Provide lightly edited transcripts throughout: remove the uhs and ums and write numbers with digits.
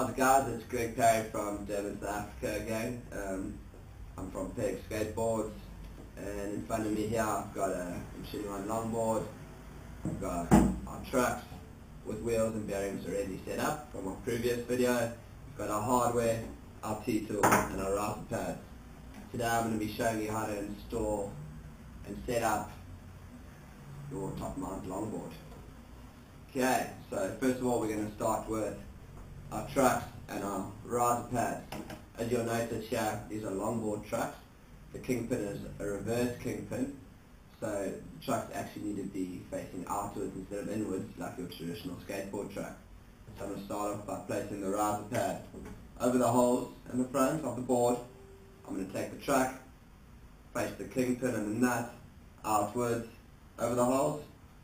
How's it guys, it's Greg Perry from Durban, South Africa again. I'm from Peg Skateboards, and in front of me here I've got I'm shooting on Longboard. I've got our trucks with wheels and bearings already set up from our previous video. We've got our hardware, our T-tool and our router pads. Today I'm going to be showing you how to install and set up your top mount longboard. Okay, so first of all we're going to start with our trucks and our riser pads. As you'll notice here, these are longboard trucks. The kingpin is a reverse kingpin, so the trucks actually need to be facing outwards instead of inwards like your traditional skateboard truck. So I'm going to start off by placing the riser pad over the holes in the front of the board. I'm going to take the truck, face the kingpin and the nut outwards over the holes.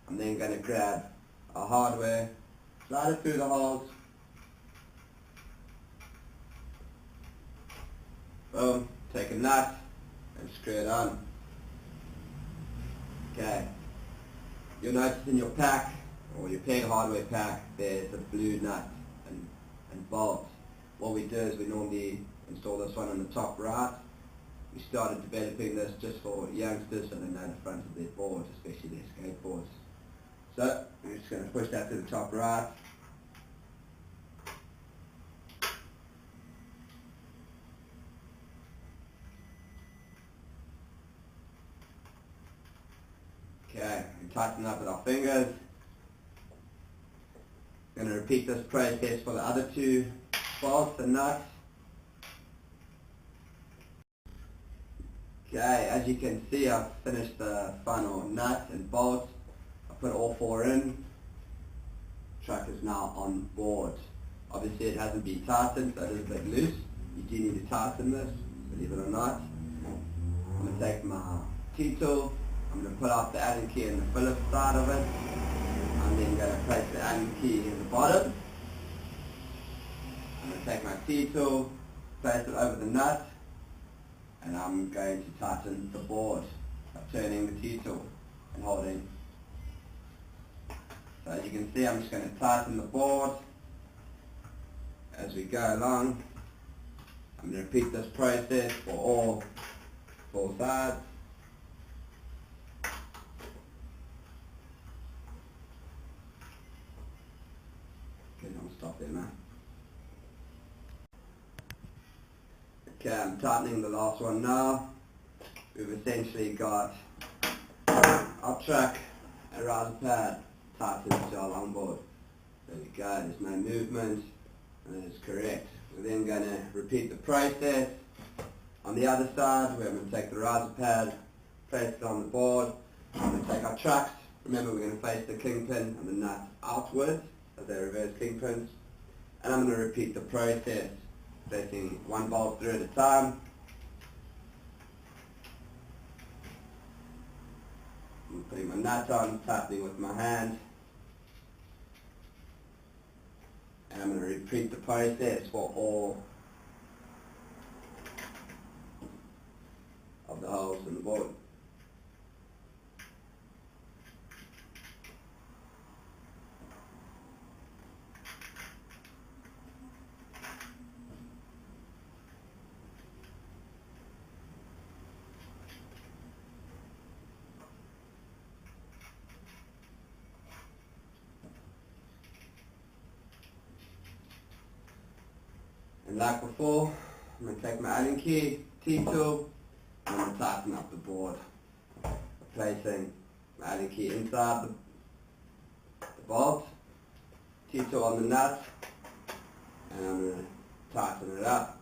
I'm then going to grab our hardware, slide it through the holes, boom, take a nut and screw it on. Okay, you'll notice in your pack, or your Peg hardware pack, there's a blue nut and bolt. What we do is we normally install this one on the top right. We started developing this just for youngsters so they know the front of their board, especially their skateboards. So, we're just going to push that to the top right. Okay, we tighten up with our fingers. Going to repeat this process for the other two bolts and nuts. Okay, as you can see I've finished the final nut and bolts. I put all four in. The truck is now on board. Obviously it hasn't been tightened, so it is a bit loose. You do need to tighten this, believe it or not. I'm going to take my T-tool. I'm going to pull out the Allen key in the Phillips side of it. I'm then going to place the Allen key in the bottom. I'm going to take my T-tool, place it over the nut, and I'm going to tighten the board by turning the T-tool and holding. So as you can see, I'm just going to tighten the board as we go along. I'm going to repeat this process for all four sides. Okay, I'll stop there now. Okay, I'm tightening the last one now. We've essentially got our truck and riser pad tightened to our longboard. There we go, there's no movement and it's correct. We're then going to repeat the process on the other side. We're going to take the riser pad, place it on the board. I'm going to take our trucks. Remember, we're going to face the kingpin and the nut outwards as they're reverse kingpins. And I'm going to repeat the process, placing one bolt through at a time. I'm putting my nut on, tightening with my hand. And I'm going to repeat the process for all of the holes in the board. And like before, I'm going to take my Allen key, T-tool, and I'm going to tighten up the board. Placing my Allen key inside the bolt, T-tool on the nut, and I'm going to tighten it up.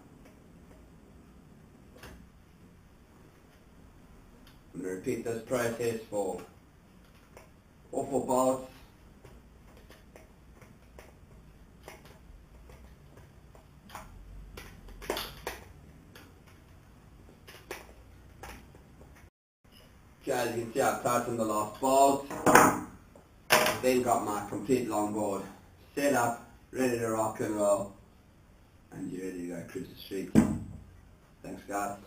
I'm going to repeat this process for all four bolts. Okay, as you can see, I've tightened the last bolt. I've then got my complete longboard set up, ready to rock and roll, and you're ready to go cruise the street. Thanks guys.